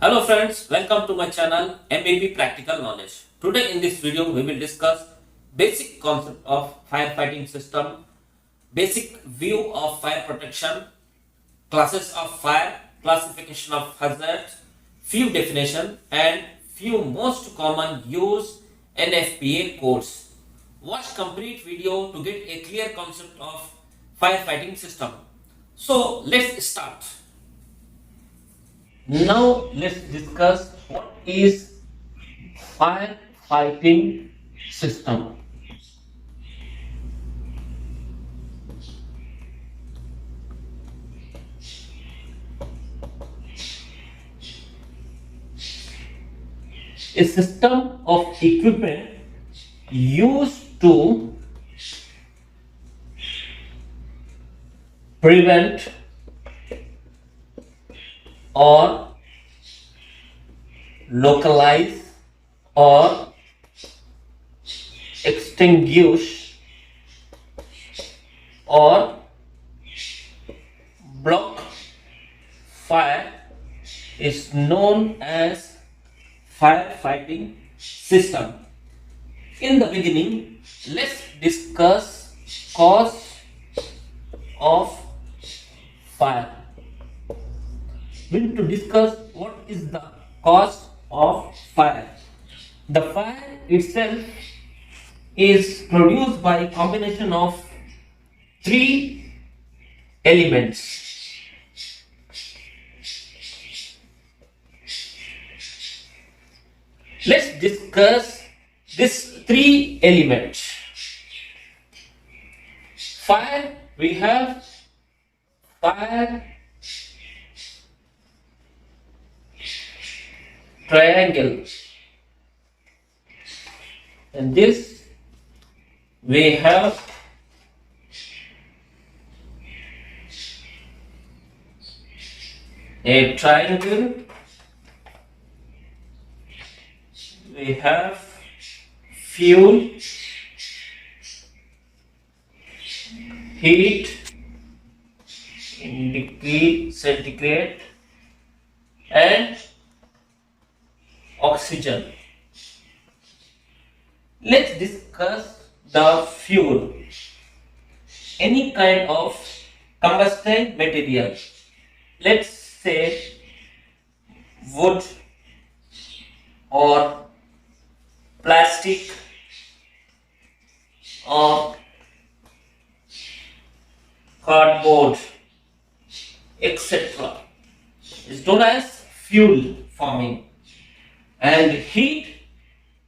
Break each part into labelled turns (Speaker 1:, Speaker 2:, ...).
Speaker 1: Hello friends, welcome to my channel Nfpa Practical Knowledge. Today in this video we will discuss basic concept of firefighting system, basic view of fire protection, classes of fire, classification of hazards, few definition and few most common used Nfpa codes. Watch complete video to get a clear concept of firefighting system. So let's start. Now let's discuss what is firefighting system. A system of equipment used to prevent or localize or extinguish or block fire is known as firefighting system. In the beginning, let's discuss cause of fire. We need to discuss what is the cause of fire. The fire itself is produced by a combination of three elements. Let's discuss these three elements. Fire, we have fire triangle, and this we have a triangle, we have fuel, heat in degree centigrade, and oxygen. Let's discuss the fuel. Any kind of combustion material, let's say wood or plastic or cardboard, etc., is known as fuel forming. And heat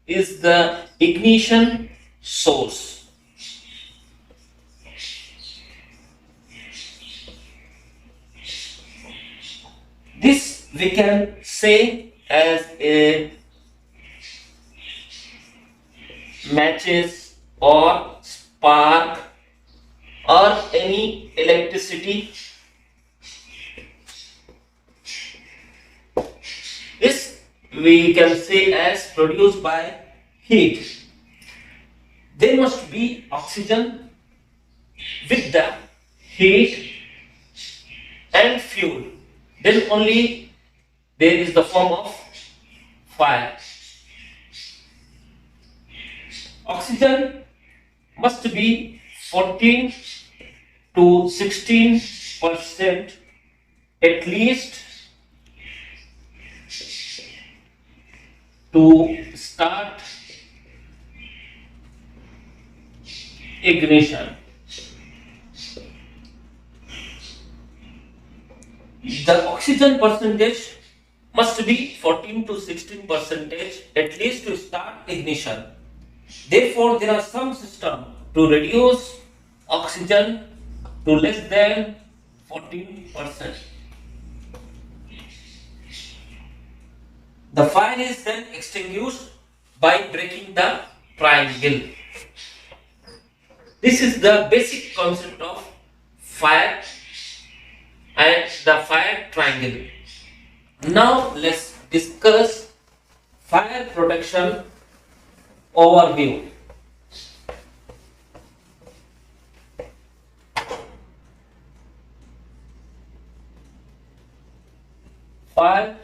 Speaker 1: is the ignition source. This we can say as a matches or spark or any electricity. This we can say as produced by heat. There must be oxygen with the heat and fuel. Then only there is the form of fire. Oxygen must be 14 to 16% at least to start ignition. The oxygen percentage must be 14 to 16% at least to start ignition. Therefore, there are some systems to reduce oxygen to less than 14%. The fire is then extinguished by breaking the triangle. This is the basic concept of fire and the fire triangle. Now let's discuss fire protection overview. Fire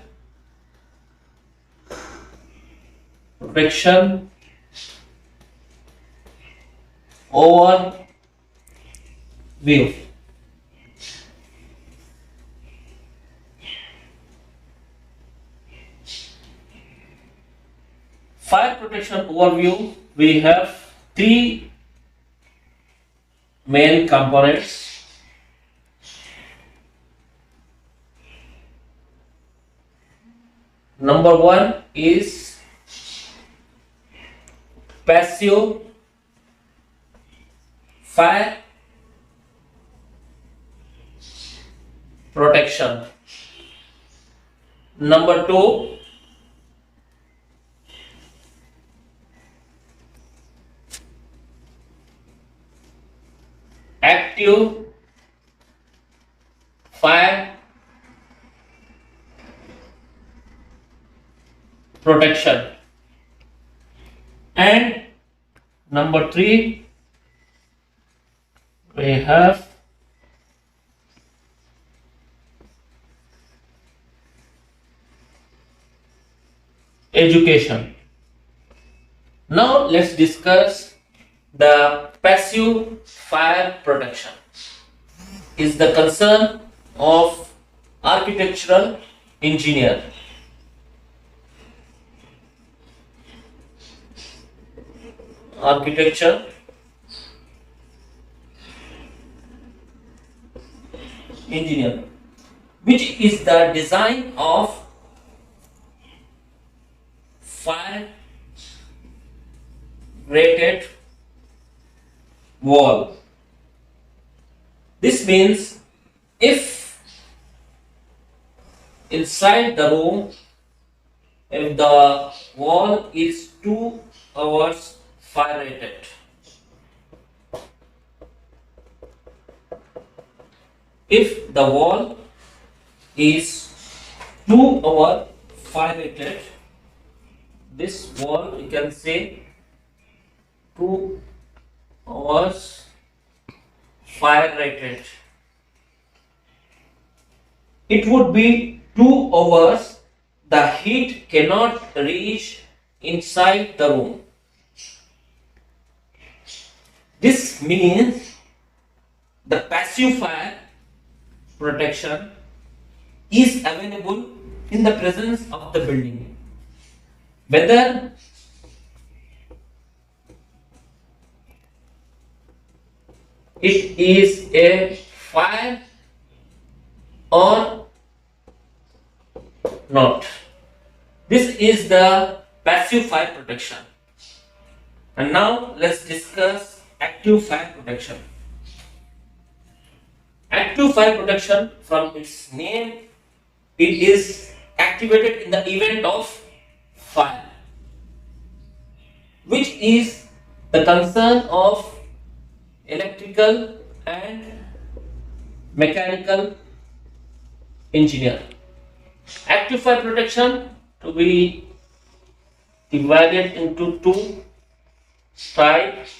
Speaker 1: protection overview. Fire protection overview, we have three main components. Number one is passive fire protection. Number two, active fire protection, and number three, we have education. Now let's discuss the passive fire protection. Is the concern of architectural engineer. Architecture engineer, which is the design of fire rated wall. This means if inside the room, if the wall is 2 hours fire rated, if the wall is 2 hour fire rated, this wall you can say 2 hours fire rated. It would be 2 hours, the heat cannot reach inside the room. This means the passive fire protection is available in the presence of the building. Whether it is a fire or not. This is the passive fire protection. And now let's discuss active fire protection. Active fire protection, from its name, it is activated in the event of fire, which is the concern of electrical and mechanical engineer. Active fire protection to be divided into two types.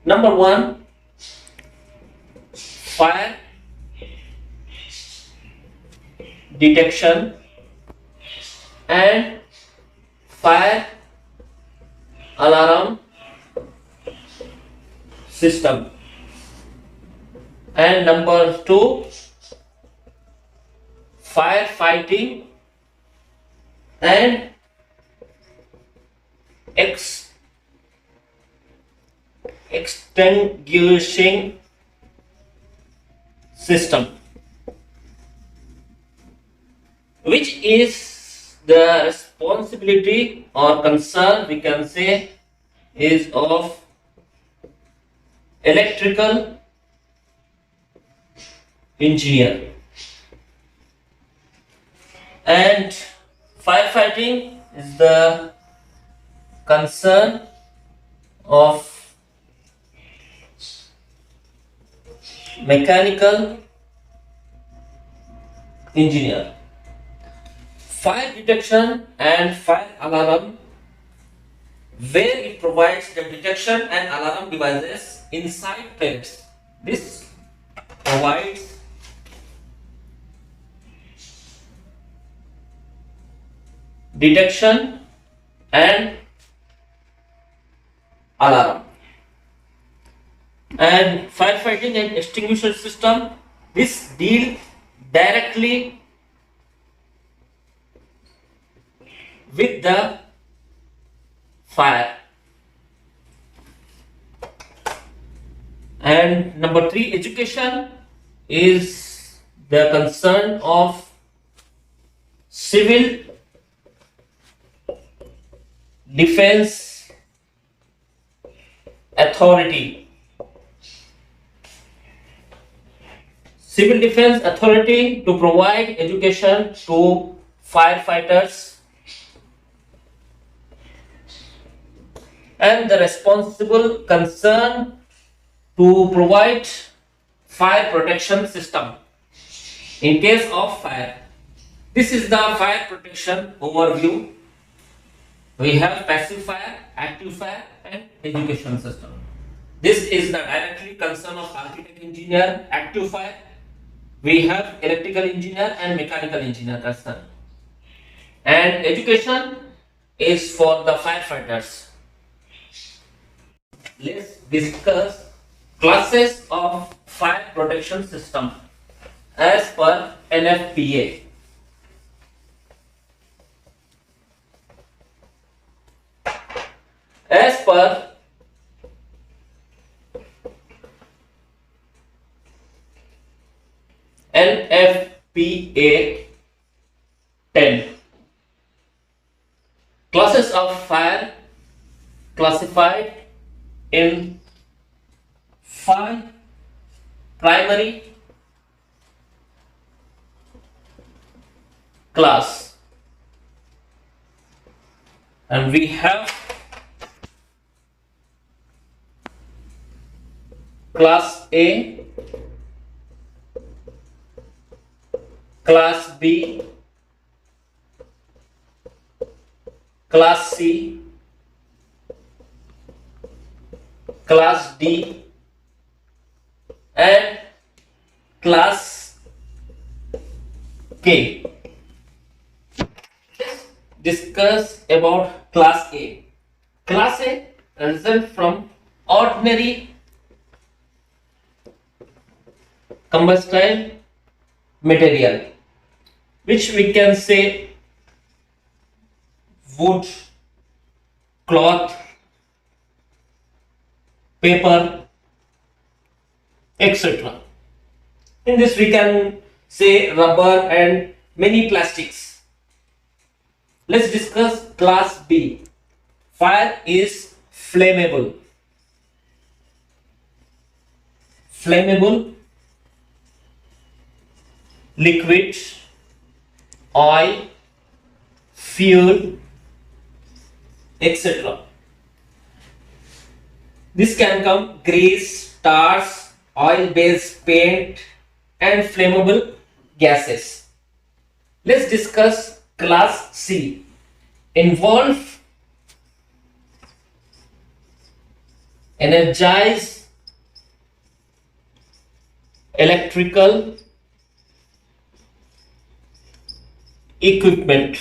Speaker 1: Number one, fire detection and fire alarm system. And number two, firefighting and extinguishing system, which is the responsibility or concern, we can say, is of electrical engineer. And firefighting is the concern of mechanical engineer. Fire detection and fire alarm, where it provides the detection and alarm devices inside plates. This provides detection and alarm. And firefighting and extinguisher system, this deal directly with the fire. And number 3, education is the concern of civil defense authority. Civil defense authority to provide education to firefighters, and the responsible concern to provide fire protection system in case of fire. This is the fire protection overview. We have passive fire, active fire, and education system. This is the directly concern of architect engineer. Active fire, we have electrical engineer and mechanical engineer concern. And education is for the firefighters. Let's discuss classes of fire protection system as per Nfpa. As per Nfpa 10, classes of fire classified in 5 primary class, and we have class A, class B, class C, class D, and class K. Let's discuss about class A. Class A results from ordinary combustible material, which we can say wood, cloth, paper, etc. In this we can say rubber and many plastics. Let's discuss class B. Fire is flammable. Flammable liquid, oil, fuel, etc. This can come grease, tars, oil-based paint, and flammable gases. Let's discuss class C. Involve energized electrical equipment.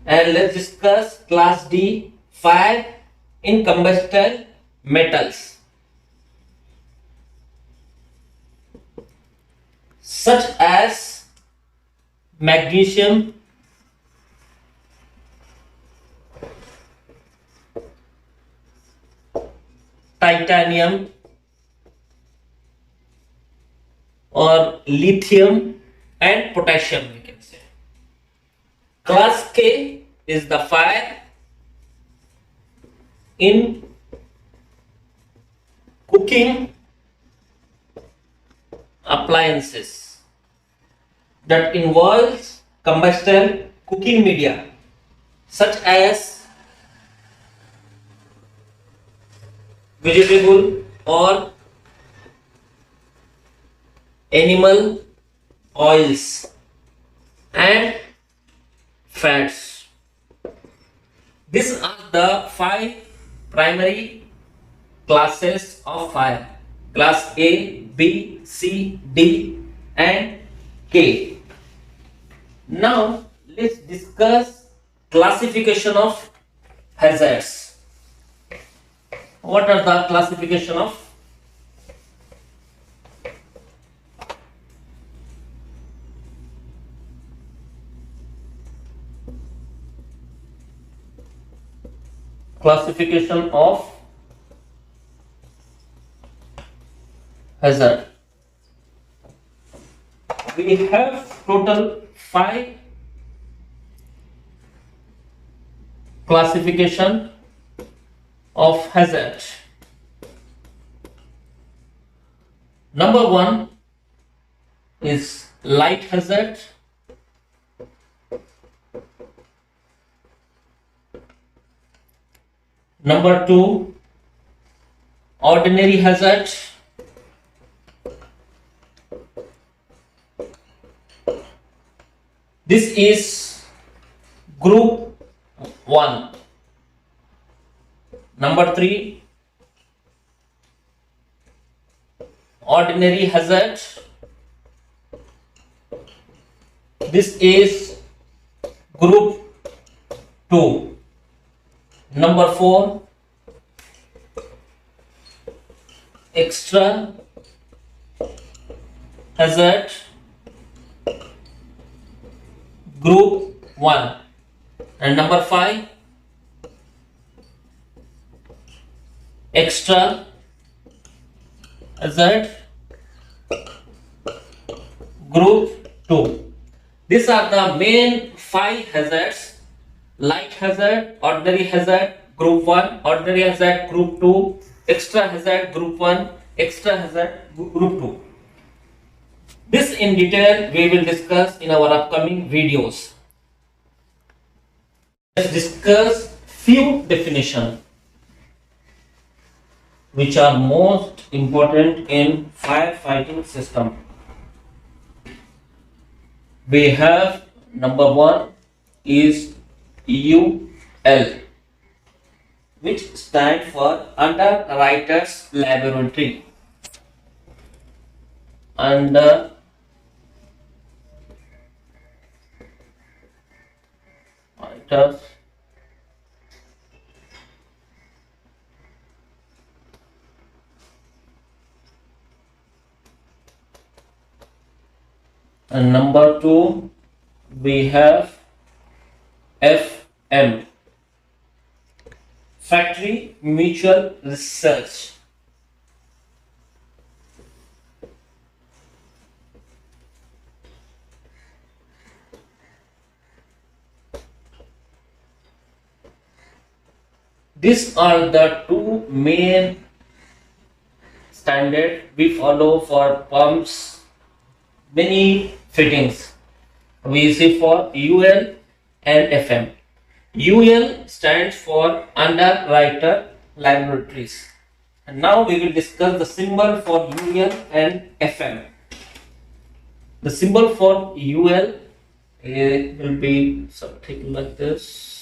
Speaker 1: And let's discuss class D. Fire in combustible metals such as magnesium, titanium, or lithium and potassium, we can say. Class K is the fire in cooking appliances that involves combustible cooking media such as vegetable or animal oils and fats. These are the 5 primary classes of fire. class A, B, C, D and K. Now let's discuss classification of hazards. What are the classification of hazard? We have total 5 classification of hazard. Number 1 is light hazard. Number 2, ordinary hazard. This is group 1. Number 3, ordinary hazard. This is group 2. Number 4, extra hazard, group 1. And number 5, extra hazard, group 2. These are the main 5 hazards: light hazard, ordinary hazard, group 1, ordinary hazard, group 2, extra hazard, group 1, extra hazard, group 2. This in detail we will discuss in our upcoming videos. Let's discuss few definitions which are most important in firefighting system. We have number 1 is UL, which stands for Underwriter's Laboratory. Underwriter's and number 2 we have FM, Factory Mutual Research. These are the 2 main standards we follow for pumps, many fittings. We see for UL and FM. UL stands for Underwriter Laboratories. And now we will discuss the symbol for UL and FM. The symbol for UL will be something like this.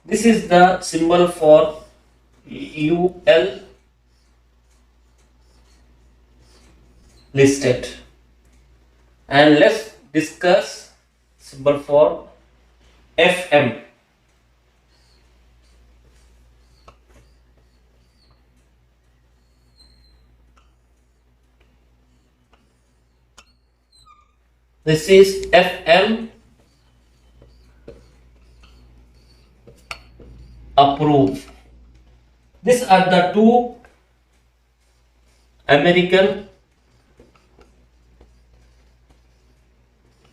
Speaker 1: This is the symbol for UL listed. And let's discuss symbol for FM. This is FM approved. These are the 2 American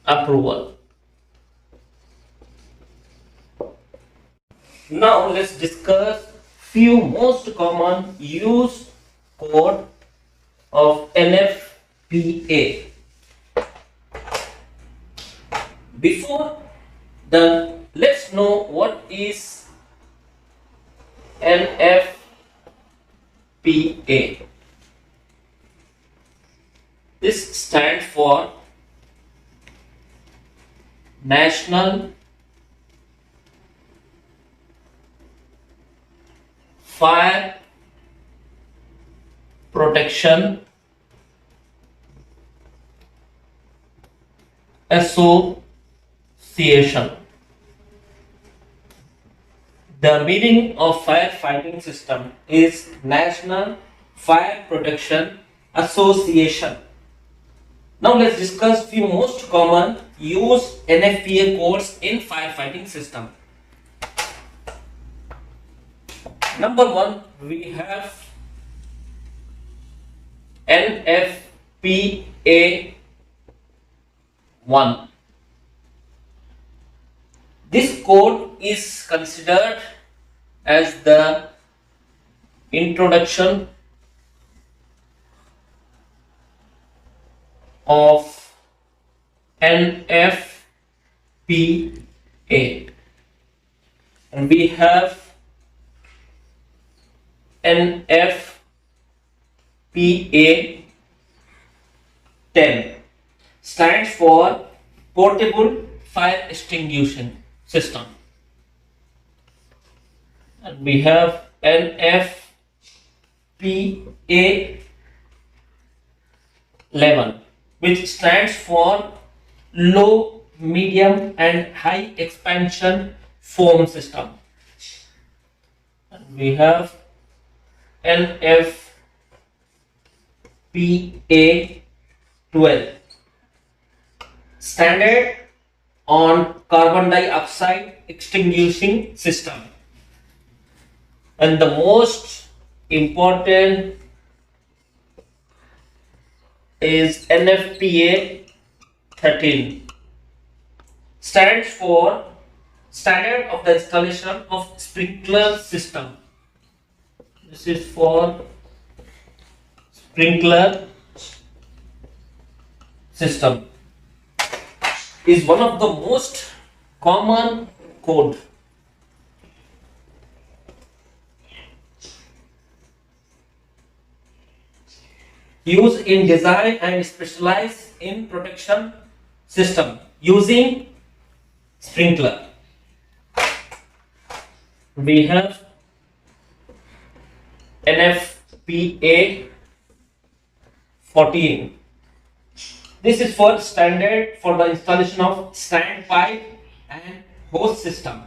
Speaker 1: approval. Now let's discuss few most common use code of Nfpa. Before then, let's know what is Nfpa. This stands for National Fire Protection Association. The meaning of firefighting system is National Fire Protection Association. Now let's discuss few most common used Nfpa codes in firefighting system. Number one, we have Nfpa 1. This code is considered as the introduction of Nfpa, and we have Nfpa 10, stands for Portable Fire Extinguishing System, and we have Nfpa 11, which stands for Low, Medium and High Expansion Foam System, and we have Nfpa 12, standard on carbon dioxide extinguishing system, and the most important is Nfpa 13, stands for standard of the installation of sprinkler system. This is for sprinkler system. Is one of the most common code. Used in design and specialized in protection system using sprinkler. We have Nfpa 14. This is for standard for the installation of standpipe and hose system.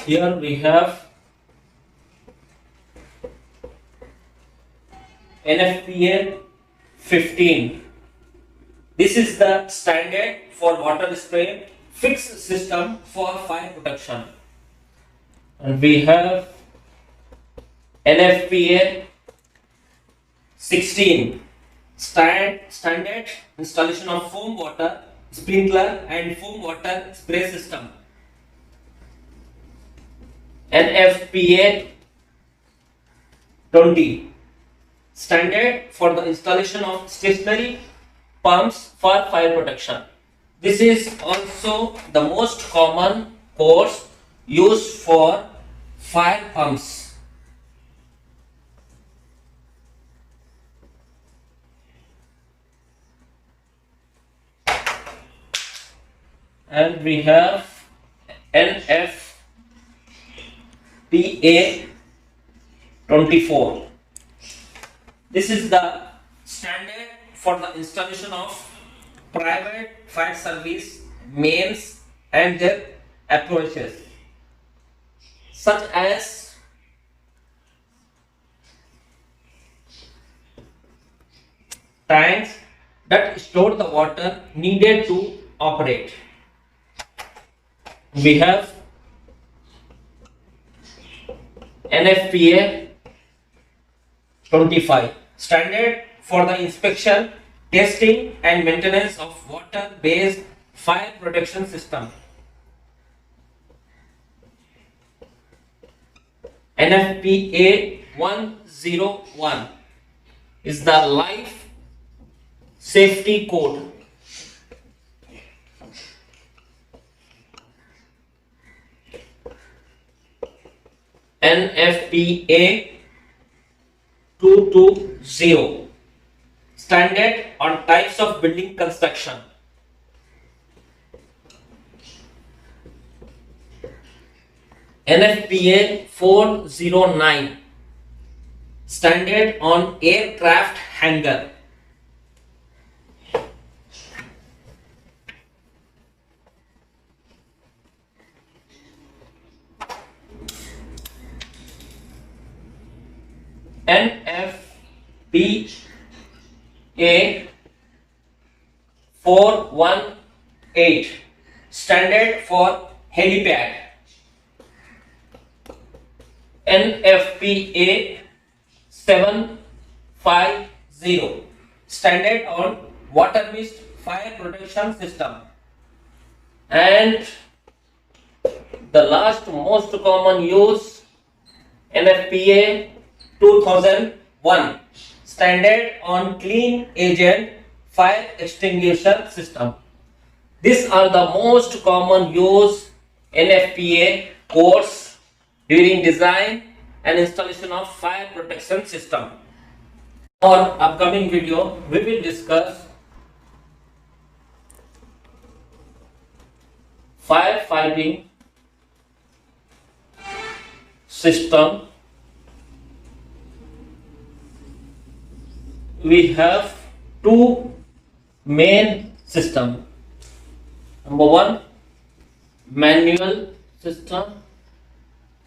Speaker 1: Here we have Nfpa 15. This is the standard for water spray fixed system for fire protection. And we have Nfpa 16, standard installation of foam water sprinkler and foam water spray system. Nfpa 20, standard for the installation of stationary pumps for fire protection. This is also the most common course used for fire pumps. And we have Nfpa 24. This is the standard for the installation of private fire service mains and their approaches, such as tanks that store the water needed to operate. We have Nfpa 25, standard for the inspection, testing and maintenance of water-based fire protection system. Nfpa 101 is the life safety code. Nfpa 220 Standard on Types of Building Construction. Nfpa 409 Standard on Aircraft Hangar. Nfpa 418 Standard for Helipad. Nfpa 750 Standard on Water Mist Fire Protection System. And the last most common use, Nfpa 2001 Standard on Clean Agent Fire Extinguisher System. These are the most common use Nfpa course during design and installation of fire protection system. Our upcoming video, we will discuss firefighting system. We have two main systems. Number one, manual system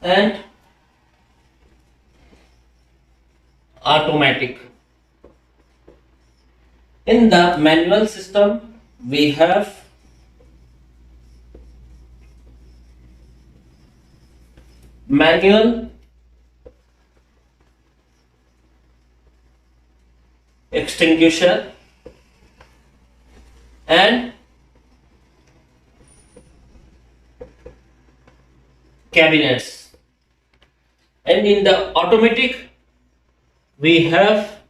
Speaker 1: and automatic. In the manual system, we have manual extinguisher and cabinets, and in the automatic we have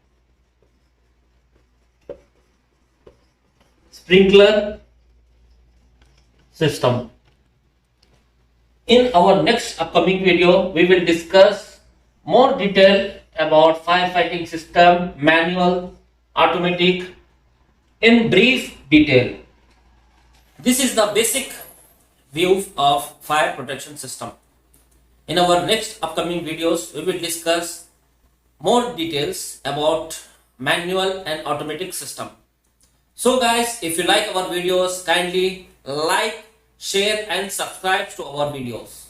Speaker 1: sprinkler system. In our next upcoming video, we will discuss more detail about firefighting system, manual, automatic, in brief detail. This is the basic view of fire protection system. In our next upcoming videos, we will discuss more details about manual and automatic system. So guys, if you like our videos, kindly like, share and subscribe to our videos.